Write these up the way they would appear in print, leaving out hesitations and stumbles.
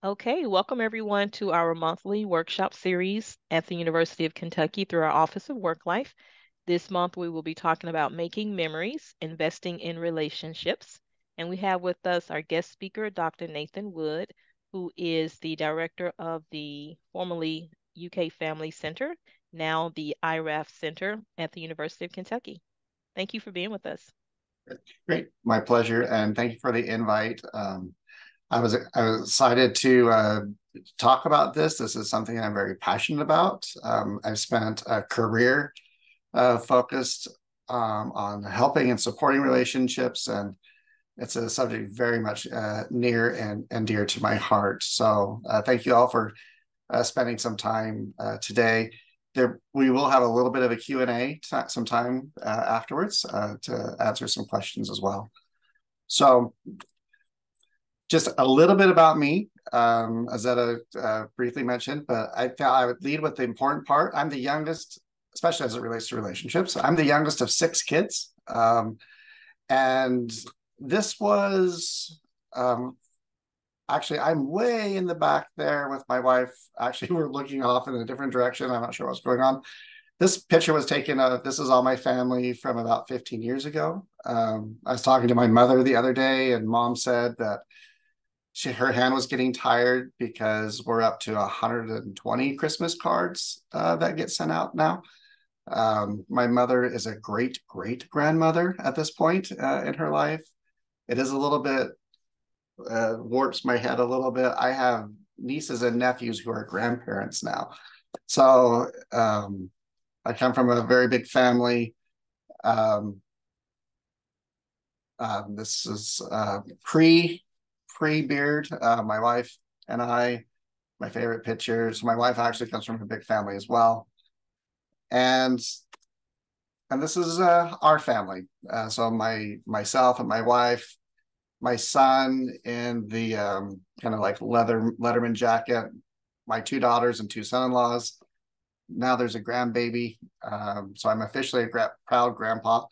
Okay, welcome everyone to our monthly workshop series at the University of Kentucky through our Office of Work Life. This month we will be talking about making memories, investing in relationships. And we have with us our guest speaker, Dr. Nathan Wood, who is the director of the formerly UK Family Center, now the I-RAFT Center at the University of Kentucky. Thank you for being with us. Great, my pleasure, and thank you for the invite. I was excited to talk about this. This is something I'm very passionate about. I've spent a career focused on helping and supporting relationships, and it's a subject very much near and dear to my heart. So thank you all for spending some time today. We will have a little bit of a Q&A sometime afterwards to answer some questions as well. So just a little bit about me, as Zetta briefly mentioned, but I thought I would lead with the important part. I'm the youngest, especially as it relates to relationships. I'm the youngest of 6 kids. And this was actually, I'm way in the back there with my wife. Actually, we're looking off in a different direction. I'm not sure what's going on. This picture was taken this is all my family from about 15 years ago. I was talking to my mother the other day, and mom said that her hand was getting tired because we're up to 120 Christmas cards that get sent out now. My mother is a great grandmother at this point in her life. It is a little bit warps my head a little bit. I have nieces and nephews who are grandparents now. So I come from a very big family. This is pre-beard. My wife and I, my favorite pictures. My wife actually comes from a big family as well. And this is our family. So myself and my wife, my son in the kind of like Letterman jacket, my 2 daughters and 2 son-in-laws. Now there's a grandbaby. So I'm officially a proud grandpa,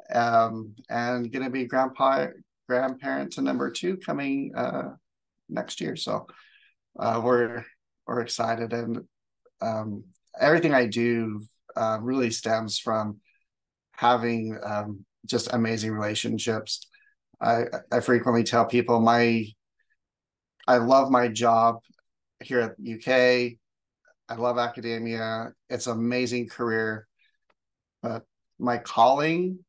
and going to be grandparent to number 2 coming next year. So we're excited, and everything I do really stems from having just amazing relationships. I frequently tell people I love my job here at UK. I love academia. It's an amazing career, but my calling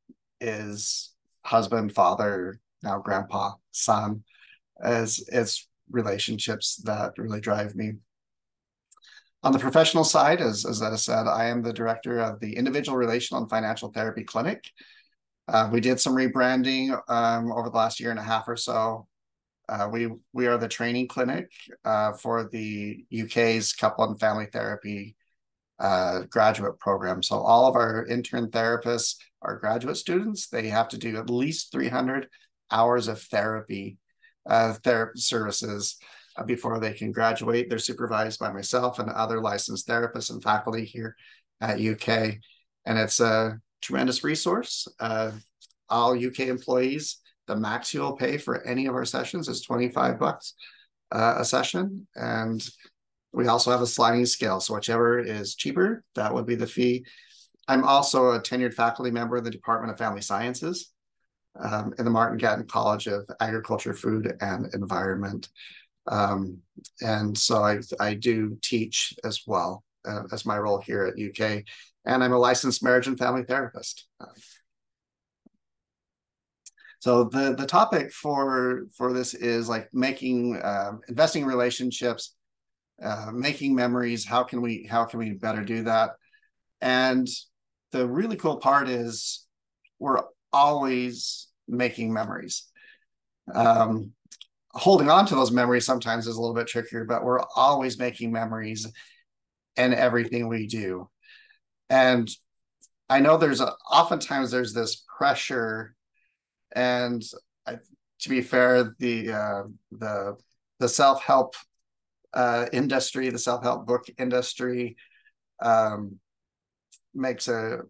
is husband, father, now grandpa, son. It's relationships that really drive me. On the professional side, as I said, I am the director of the Individual Relational and Financial Therapy Clinic. We did some rebranding over the last 1.5 years or so. We are the training clinic for the UK's couple and family therapy graduate program. So all of our intern therapists are graduate students. They have to do at least 300 hours of therapy services before they can graduate. They're supervised by myself and other licensed therapists and faculty here at UK. And it's a tremendous resource. All UK employees, the max you'll pay for any of our sessions is $25 a session. And we also have a sliding scale. So whichever is cheaper, that would be the fee. I'm also a tenured faculty member of the Department of Family Sciences in the Martin Gatton College of Agriculture, Food, and Environment. And so I do teach as well as my role here at UK. And I'm a licensed marriage and family therapist. So the topic for this is like making investing in relationships, making memories. How can we better do that? And the really cool part is we're always making memories. Holding on to those memories sometimes is a little bit trickier, but we're always making memories in everything we do. And I know oftentimes there's this pressure, and to be fair, the self-help industry, the self-help book industry, makes a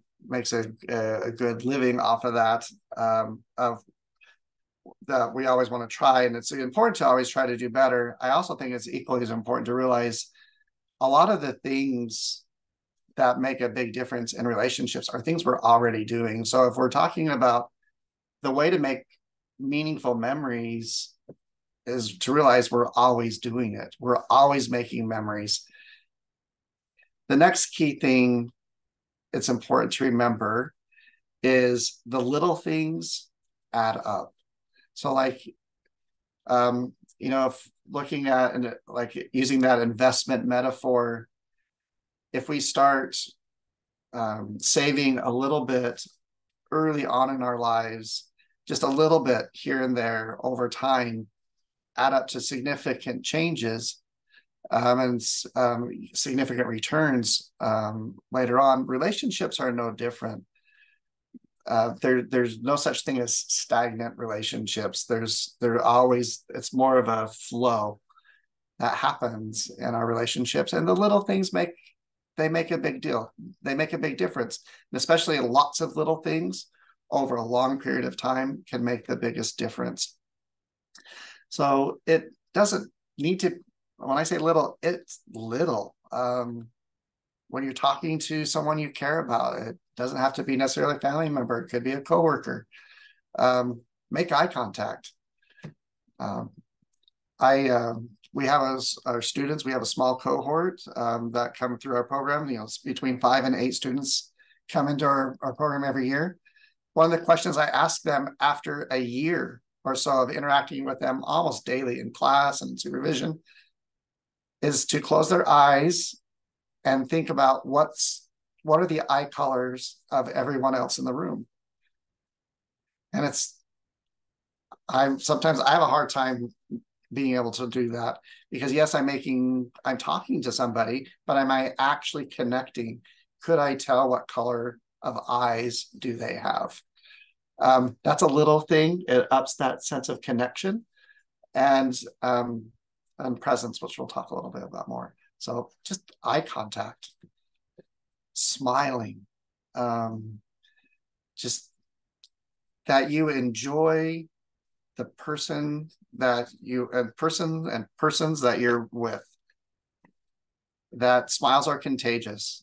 good living off of that, of that we always want to try, and it's important to always try to do better. I also think it's equally as important to realize a lot of the things that make a big difference in relationships are things we're already doing. So if we're talking about the way to make meaningful memories is to realize we're always doing it. We're always making memories. The next key thing it's important to remember is the little things add up. So like, if looking at and like using that investment metaphor, if we start saving a little bit early on in our lives, just a little bit here and there over time, add up to significant changes and significant returns later on. Relationships are no different. There's no such thing as stagnant relationships. It's more of a flow that happens in our relationships, and the little things make a big deal. They make a big difference, and especially lots of little things over a long period of time can make the biggest difference. So it doesn't need to, when I say little, it's little. When you're talking to someone you care about, it doesn't have to be necessarily a family member. It could be a coworker. Make eye contact. We have our students, we have a small cohort that come through our program. It's between 5 and 8 students come into our program every year. One of the questions I ask them after a year or so of interacting with them almost daily in class and supervision is to close their eyes and think about what are the eye colors of everyone else in the room. And sometimes I have a hard time being able to do that because yes, I'm talking to somebody, but am I actually connecting? Could I tell what color of eyes do they have? That's a little thing. It ups that sense of connection and presence, which we'll talk a little bit about more. So just eye contact, smiling, just that you enjoy the person that you and persons that you're with. That smiles are contagious.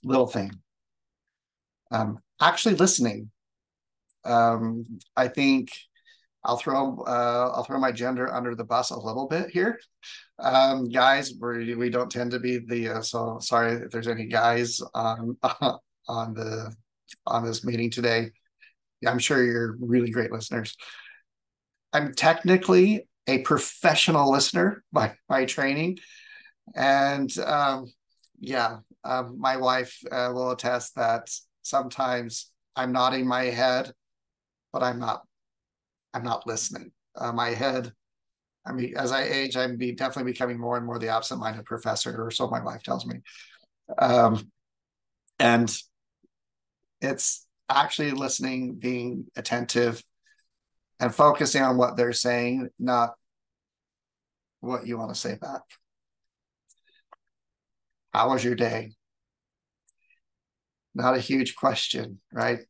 Little thing. Actually listening. I think I'll throw my gender under the bus a little bit here. Guys, we don't tend to be so sorry if there's any guys on this meeting today. I'm sure you're really great listeners. I'm technically a professional listener by training, and my wife will attest that sometimes I'm nodding my head, but I'm not listening. My head, as I age, I'm definitely becoming more and more the absent-minded professor, or so my wife tells me. And it's actually listening, being attentive, and focusing on what they're saying, not what you want to say back. How was your day? Not a huge question, right?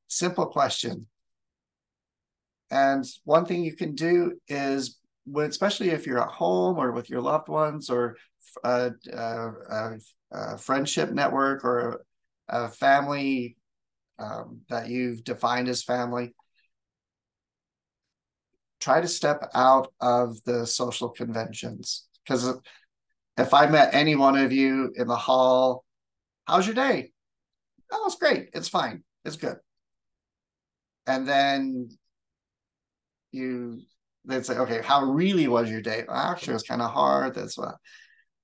Simple question. And one thing you can do is, especially if you're at home or with your loved ones, or a friendship network, or a family that you've defined as family, try to step out of the social conventions. Because if I met any one of you in the hall, how's your day? Oh, it's great. It's fine. It's good. And then they'd say, okay, how really was your day? Well, actually, it was kind of hard. That's what,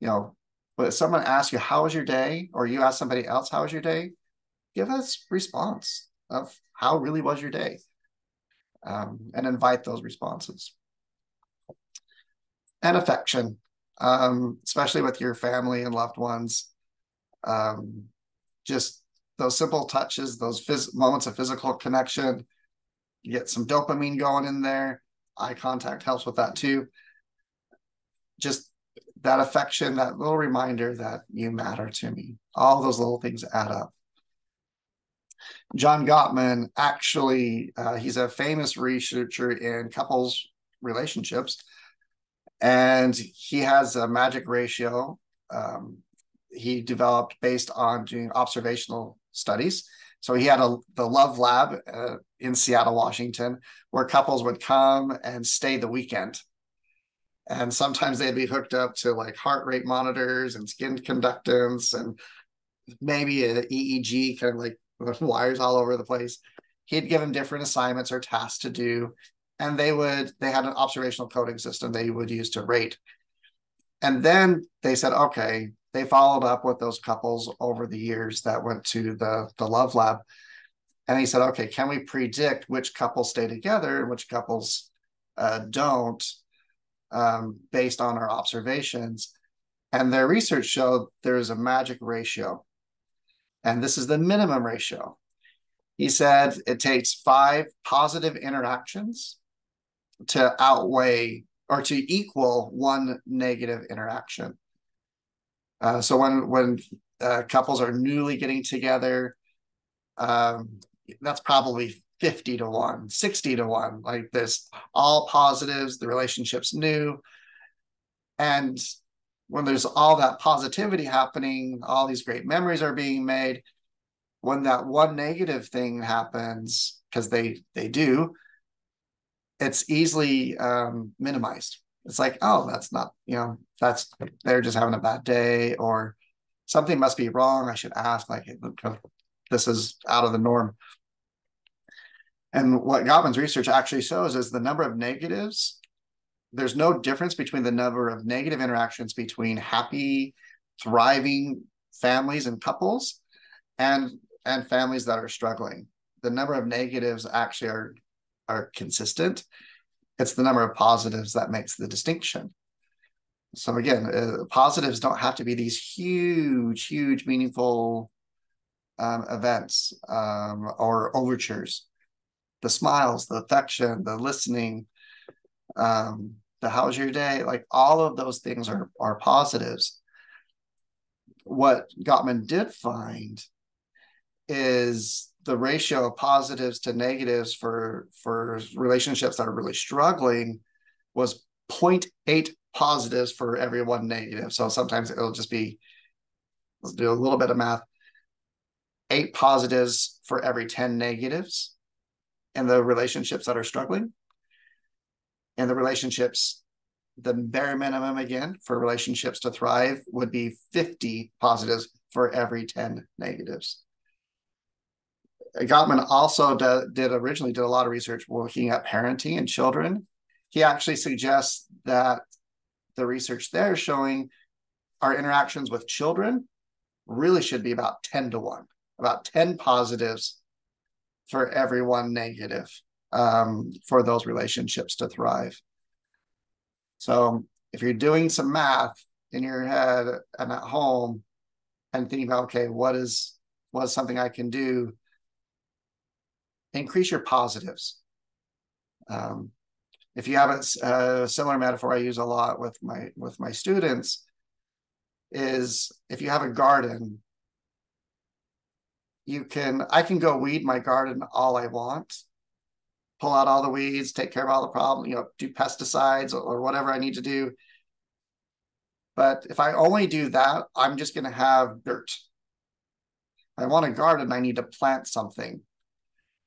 but if someone asks you, how was your day? Or you ask somebody else, how was your day? Give us response of how really was your day, and invite those responses. And affection, especially with your family and loved ones. Just those simple touches, those moments of physical connection, you get some dopamine going in there. Eye contact helps with that too. Just that affection, that little reminder that you matter to me. All those little things add up. John Gottman actually, he's a famous researcher in couples relationships, and he has a magic ratio he developed based on doing observational studies. So he had the Love Lab in Seattle, Washington, where couples would come and stay the weekend. And sometimes they'd be hooked up to like heart rate monitors and skin conductance and maybe an EEG, kind of like wires all over the place. He'd give them different assignments or tasks to do, and they had an observational coding system they would use to rate. And then they said, okay, they followed up with those couples over the years that went to the Love Lab. And he said, okay, can we predict which couples stay together and which couples don't based on our observations? And their research showed there is a magic ratio. And this is the minimum ratio. He said it takes 5 positive interactions to outweigh or to equal 1 negative interaction. So when couples are newly getting together, that's probably 50 to 1, 60 to 1. Like this, all positives, the relationship's new. And when there's all that positivity happening, all these great memories are being made. When that 1 negative thing happens, because they do, it's easily minimized. It's like, oh, that's not, that's, they're just having a bad day, or something must be wrong. I should ask, like, this is out of the norm. And what Gottman's research actually shows is the number of negatives, there's no difference between the number of negative interactions between happy, thriving families and couples and families that are struggling. The number of negatives actually are consistent. It's the number of positives that makes the distinction. So again, positives don't have to be these huge, meaningful events or overtures. The smiles, the affection, the listening, the how's your day, like all of those things are positives. What Gottman did find is the ratio of positives to negatives for relationships that are really struggling was 0.8 positives for every 1 negative. So sometimes it'll just be, let's do a little bit of math, 8 positives for every 10 negatives in the relationships that are struggling. And the relationships, the bare minimum again for relationships to thrive would be 50 positives for every 10 negatives. Gottman also originally did a lot of research looking at parenting and children. He actually suggests that the research there showing our interactions with children really should be about 10 to 1, about 10 positives for every 1 negative for those relationships to thrive. So if you're doing some math in your head and at home and thinking about, okay, what is something I can do, increase your positives. If you have a similar metaphor I use a lot with my students is if you have a garden, I can go weed my garden all I want, pull out all the weeds, take care of all the problems, do pesticides or whatever I need to do. But if I only do that, I'm just going to have dirt. If I want a garden, I need to plant something.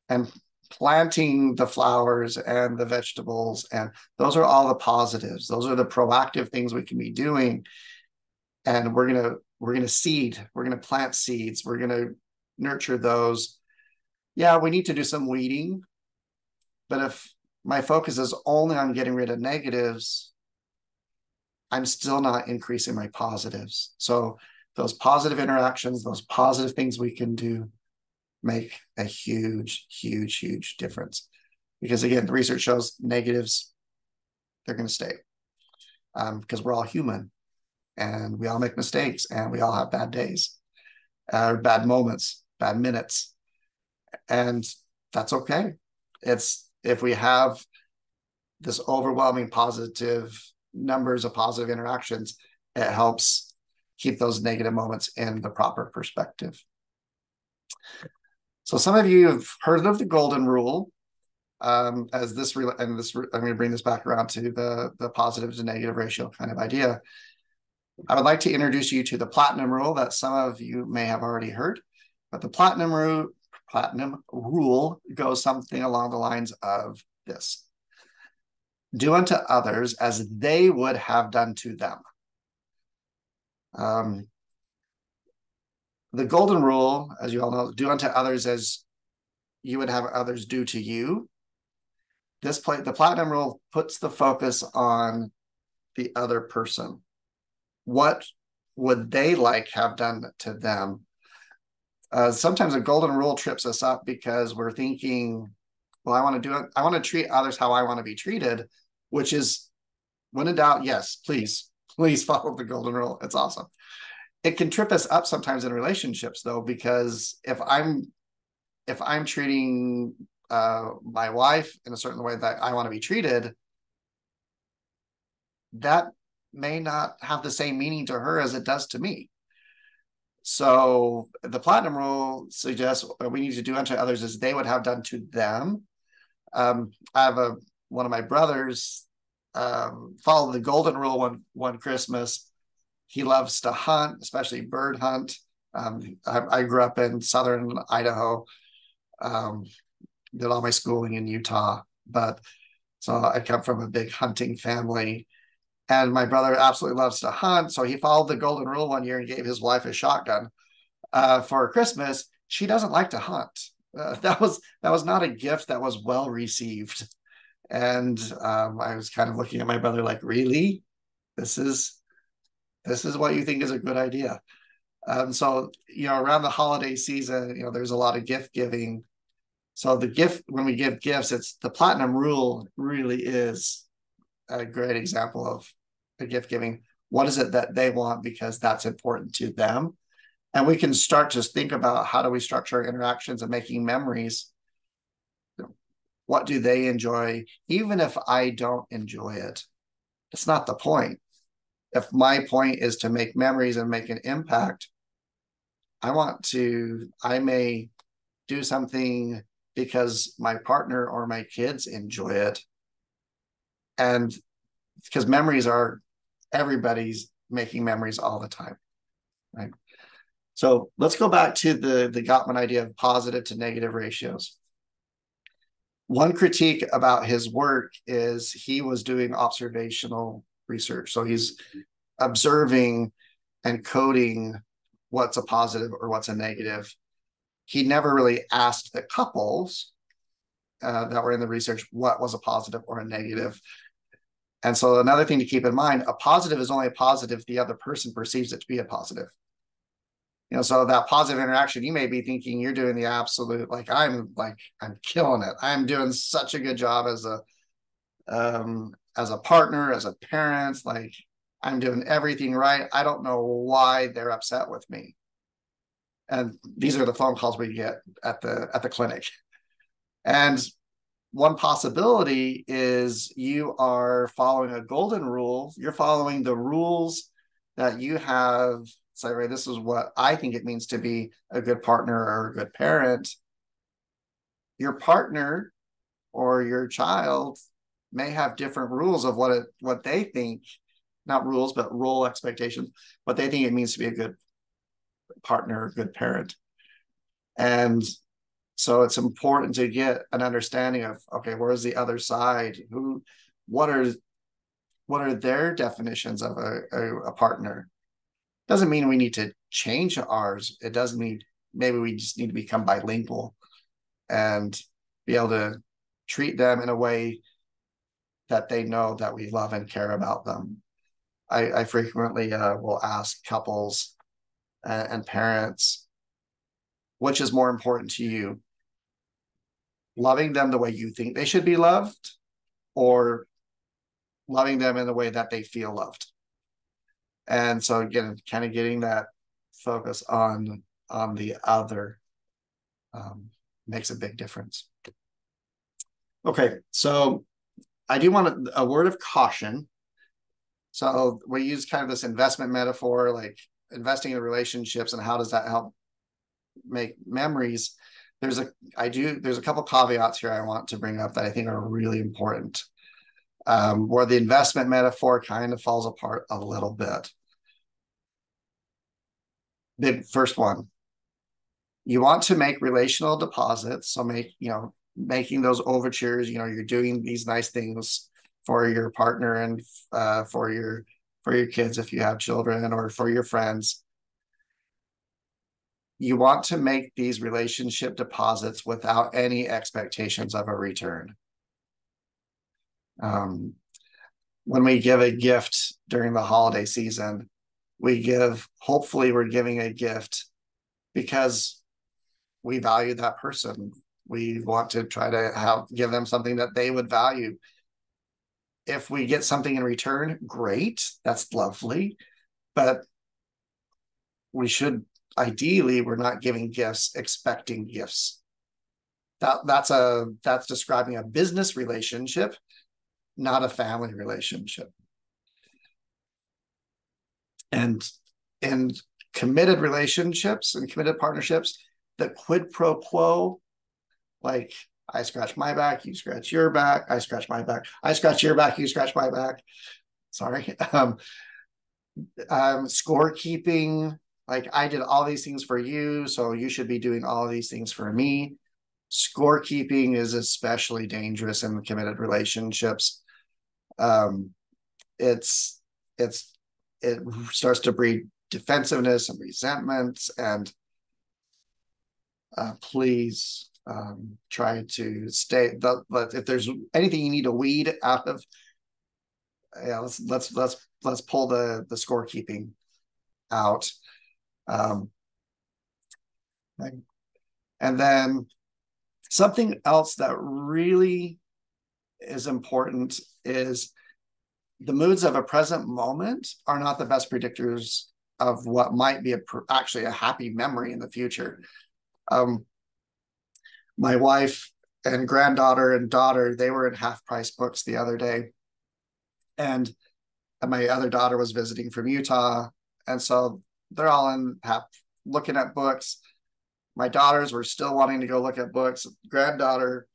And planting the flowers and the vegetables, and those are all the positives. Those are the proactive things we can be doing. And we're gonna seed, we're gonna plant seeds, we're gonna nurture those. Yeah, we need to do some weeding, but if my focus is only on getting rid of negatives, I'm still not increasing my positives. So those positive interactions, those positive things we can do make a huge difference. Because again, the research shows negatives, they're going to stay because we're all human and we all make mistakes and we all have bad days, bad moments, bad minutes. And that's okay. It's if we have this overwhelming positive numbers of positive interactions, it helps keep those negative moments in the proper perspective. So some of you have heard of the golden rule. As this and this, I'm going to bring this back around to the positive to negative ratio kind of idea. I would like to introduce you to the platinum rule that some of you may have already heard, but the platinum rule goes something along the lines of this: do unto others as they would have done to them. The golden rule, as you all know, do unto others as you would have others do to you. The platinum rule puts the focus on the other person. What would they like have done to them? Sometimes a golden rule trips us up because we're thinking, well, I want to treat others how I want to be treated, which is, when in doubt, yes, please follow the golden rule. It's awesome. It can trip us up sometimes in relationships, though, because if I'm treating my wife in a certain way that I want to be treated, that may not have the same meaning to her as it does to me. So the platinum rule suggests we need to do unto others as they would have done to them. I have one of my brothers followed the golden rule one Christmas. He loves to hunt, especially bird hunt. I grew up in southern Idaho. Did all my schooling in Utah, but so I come from a big hunting family. And my brother absolutely loves to hunt. So he followed the golden rule one year and gave his wife a shotgun for Christmas. She doesn't like to hunt. That was not a gift that was well received. And I was kind of looking at my brother like, really? This is what you think is a good idea. So, around the holiday season, there's a lot of gift giving. So when we give gifts, it's the platinum rule really is a great example of a gift giving. What is it that they want because that's important to them? And we can start to think about how do we structure interactions and making memories. What do they enjoy? Even if I don't enjoy it, it's not the point. If my point is to make memories and make an impact, I may do something because my partner or my kids enjoy it. And because everybody's making memories all the time, right? So let's go back to the Gottman idea of positive to negative ratios. One critique about his work is he was doing observational research. So he's observing and coding what's a positive or what's a negative. He never really asked the couples that were in the research what was a positive or a negative. And so another thing to keep in mind, a positive is only a positive if the other person perceives it to be a positive. So that positive interaction, you may be thinking you're doing the absolute, I'm killing it. I'm doing such a good job as a partner, as a parent, I'm doing everything right. I don't know why they're upset with me. And these are the phone calls we get at the clinic. And one possibility is you are following a golden rule. You're following the rules that you have. Say, right, this is what I think it means to be a good partner or a good parent. Your partner or your child may have different rules of what they think, not rules, but role expectations, what they think it means to be a good partner, a good parent. And so it's important to get an understanding of, okay, where's the other side? What are their definitions of a partner? Doesn't mean we need to change ours. It doesn't mean maybe we just need to become bilingual and be able to treat them in a way that they know that we love and care about them. I frequently will ask couples and parents, which is more important to you? Loving them the way you think they should be loved, or loving them in the way that they feel loved? And so again, kind of getting that focus on the other makes a big difference. Okay, so I do want a word of caution. So we use kind of this investment metaphor, like investing in relationships and how does that help make memories. there's a couple caveats here I want to bring up that I think are really important, where the investment metaphor kind of falls apart a little bit. The first one, you want to make relational deposits. So making those overtures, you're doing these nice things for your partner and for your kids if you have children, or for your friends. You want to make these relationship deposits without any expectations of a return. When we give a gift during the holiday season, hopefully we're giving a gift because we value that person. We want to try to give them something that they would value. If we get something in return, great, that's lovely. But ideally, we're not giving gifts expecting gifts. That's describing a business relationship, not a family relationship. And in committed relationships and committed partnerships, the quid pro quo, like I scratch my back, you scratch your back, I scratch my back, I scratch your back, you scratch my back. Sorry. Scorekeeping, like I did all these things for you, so you should be doing all of these things for me. Scorekeeping is especially dangerous in committed relationships. It starts to breed defensiveness and resentment. And please try to stay. But if there's anything you need to weed out of, yeah, let's pull the scorekeeping out. And then something else that really is important is the moods of a present moment are not the best predictors of what might be actually a happy memory in the future. My wife and granddaughter and daughter, they were in half price books the other day. And my other daughter was visiting from Utah. And so they're all looking at books. My daughters were still wanting to go look at books. Granddaughter,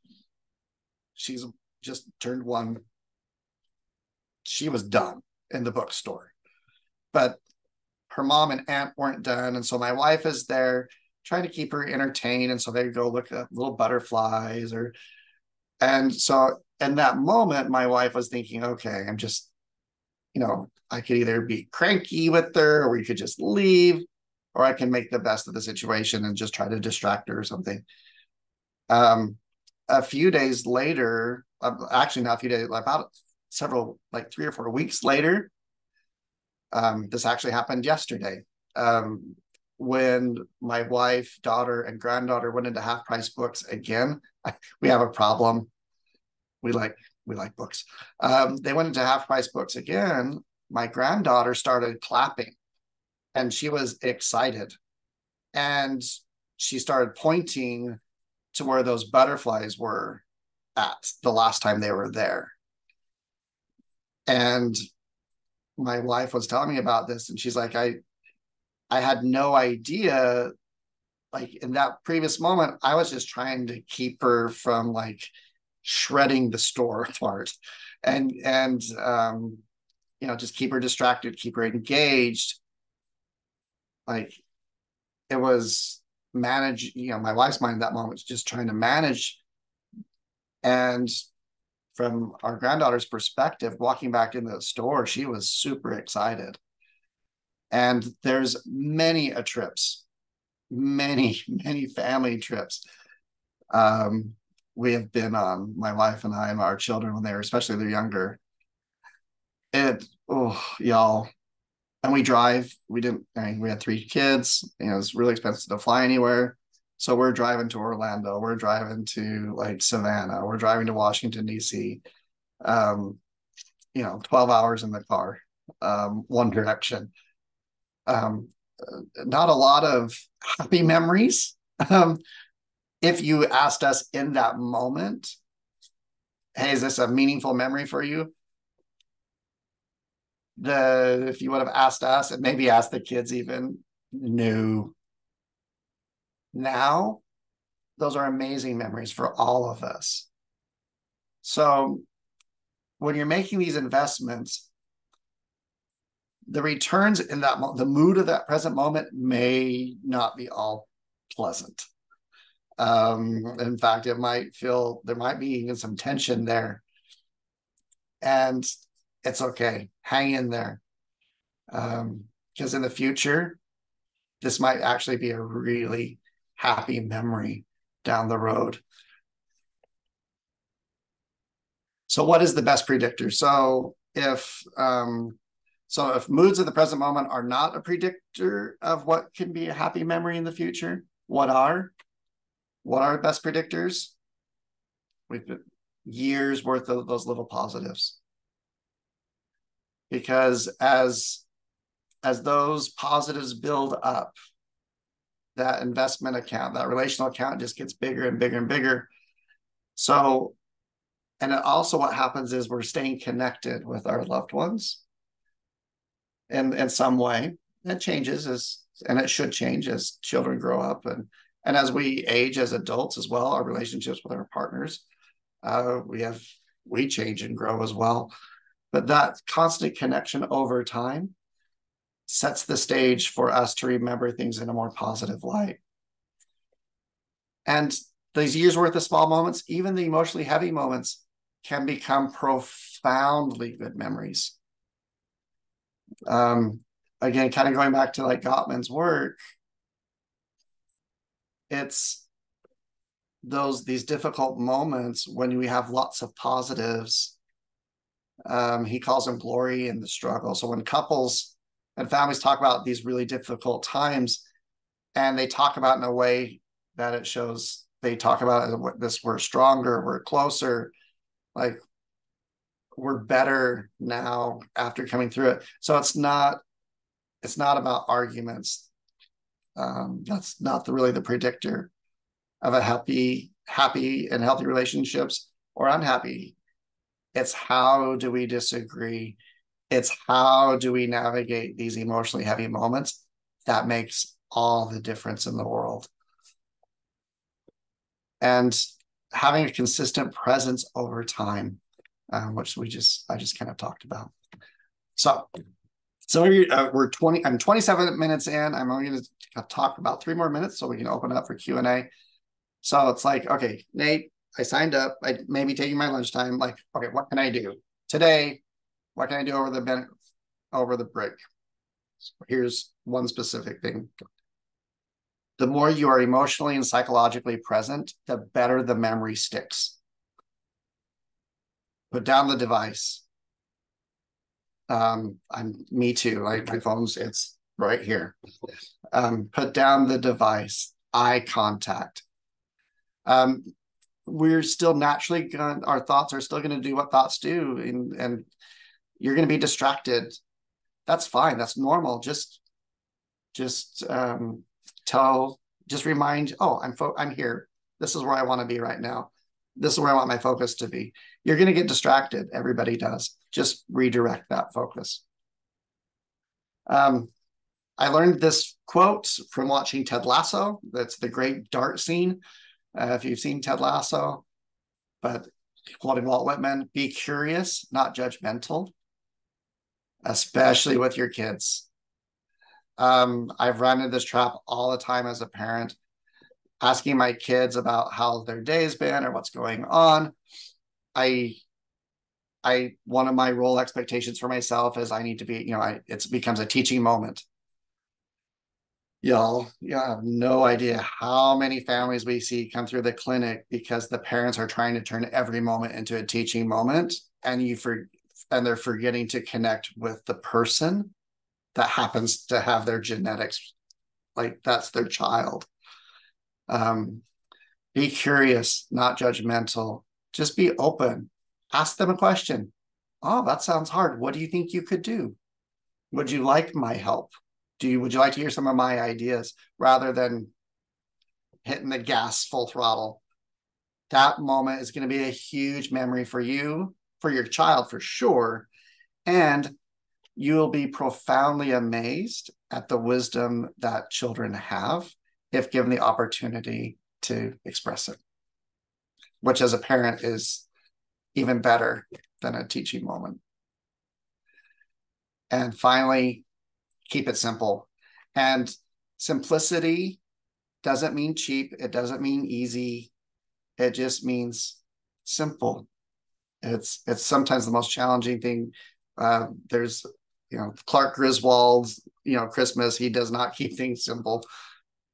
she's just turned 1. She was done in the bookstore. But her mom and aunt weren't done. And so my wife is there trying to keep her entertained. And so they go look at little butterflies and so in that moment, my wife was thinking, okay, I'm just, I could either be cranky with her, or we could just leave, or I can make the best of the situation and just try to distract her or something. A few days later, actually not a few days, about several, like 3 or 4 weeks later, this actually happened yesterday. When my wife, daughter, and granddaughter went into half price books again, we have a problem. We like books. They went into half price books again. My granddaughter started clapping and she was excited. And she started pointing to where those butterflies were at the last time they were there. And my wife was telling me about this, and she's like, I had no idea. Like in that previous moment, I was just trying to keep her from like shredding the store apart, and just keep her distracted, keep her engaged. Like it was manage. My wife's mind at that moment was just trying to manage. And from our granddaughter's perspective, walking back into the store, she was super excited. And there's many trips, many family trips we have been on, my wife and I and our children, when especially they're younger. Y'all. And we drive. We had 3 kids. It's really expensive to fly anywhere. So we're driving to Orlando. We're driving to like Savannah. We're driving to Washington, D.C. 12 hours in the car, one direction. Not a lot of happy memories. If you asked us in that moment, hey, is this a meaningful memory for you? If you would have asked us and maybe asked the kids even, no. Now, those are amazing memories for all of us. So when you're making these investments, the returns in that the mood of that present moment may not be all pleasant. In fact, it might feel there might be even some tension there, and it's okay. Hang in there, because in the future, this might actually be a really happy memory down the road. So, what is the best predictor? So if moods of the present moment are not a predictor of what can be a happy memory in the future, what are? What are best predictors? We've got years worth of those little positives. Because as those positives build up, that investment account, that relational account just gets bigger and bigger and bigger. So, and also what happens is we're staying connected with our loved ones in some way. It changes and it should change as children grow up and as we age as adults as well, our relationships with our partners, we change and grow as well. But that constant connection over time sets the stage for us to remember things in a more positive light. And these years worth of small moments, even the emotionally heavy moments, can become profoundly good memories. Again, kind of going back to like Gottman's work, it's these difficult moments when we have lots of positives. He calls them glory in the struggle. So when couples and families talk about these really difficult times, and they talk about in a way that it shows, they talk about this, we're stronger, we're closer, like we're better now after coming through it. So it's not about arguments. That's not really the predictor of a happy and healthy relationships or unhappy. It's how do we disagree? It's how do we navigate these emotionally heavy moments that makes all the difference in the world. And having a consistent presence over time, which I just kind of talked about. So I'm 27 minutes in. I'm only going to talk about 3 more minutes so we can open it up for Q&A. So it's like, okay, Nate, I signed up. I may be taking my lunchtime. Like, okay, what can I do today? What can I do over the break? So here's one specific thing. The more you are emotionally and psychologically present, the better the memory sticks. Put down the device. Me too. Like my phone's, it's right here. Put down the device. Eye contact. We're still naturally our thoughts are still going to do what thoughts do, and you're going to be distracted. That's fine. That's normal. Just remind, oh, I'm here. This is where I want to be right now. This is where I want my focus to be. You're going to get distracted. Everybody does. Just redirect that focus. I learned this quote from watching Ted Lasso. That's the great dart scene. If you've seen Ted Lasso, but quoting Walt Whitman, be curious, not judgmental, especially with your kids. I've run into this trap all the time as a parent, asking my kids about how their day's been or what's going on. One of my role expectations for myself is I need to be, it becomes a teaching moment. Y'all, you have no idea how many families we see come through the clinic because the parents are trying to turn every moment into a teaching moment, and they're forgetting to connect with the person that happens to have their genetics, like that's their child. Be curious, not judgmental. Just be open. Ask them a question. Oh, that sounds hard. What do you think you could do? Would you like my help? Would you like to hear some of my ideas rather than hitting the gas full throttle? That moment is going to be a huge memory for you, for your child, for sure. And you will be profoundly amazed at the wisdom that children have if given the opportunity to express it, which as a parent is even better than a teaching moment. And finally, keep it simple. And simplicity doesn't mean cheap. It doesn't mean easy. It just means simple. It's sometimes the most challenging thing. There's, Clark Griswold's, Christmas. He does not keep things simple.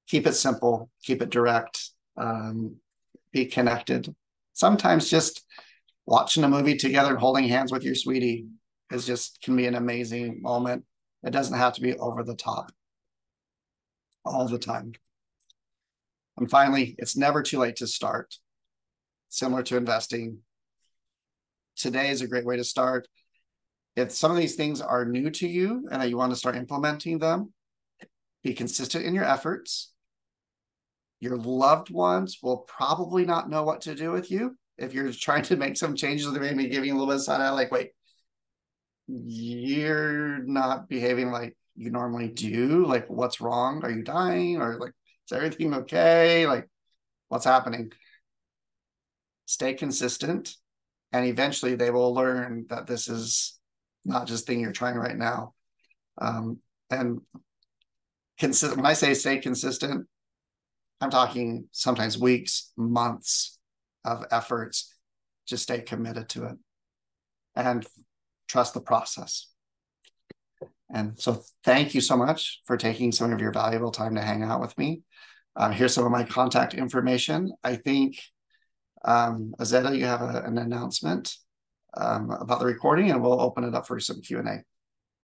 Keep it simple. Keep it direct. Be connected. Sometimes just watching a movie together and holding hands with your sweetie can be an amazing moment. It doesn't have to be over the top all the time. And finally, it's never too late to start. Similar to investing, today is a great way to start. If some of these things are new to you and that you want to start implementing them, be consistent in your efforts. Your loved ones will probably not know what to do with you. If you're trying to make some changes, they may be giving you a little bit of side eye, like, wait, you're not behaving like you normally do. Like, what's wrong? Are you dying? Or like, is everything okay? Like, what's happening? Stay consistent. And eventually they will learn that this is not just thing you're trying right now. And when I say stay consistent, I'm talking sometimes weeks, months of efforts. Just stay committed to it and trust the process. And so thank you so much for taking some of your valuable time to hang out with me. Here's some of my contact information. I think, Azetta, you have an announcement about the recording, and we'll open it up for some Q&A.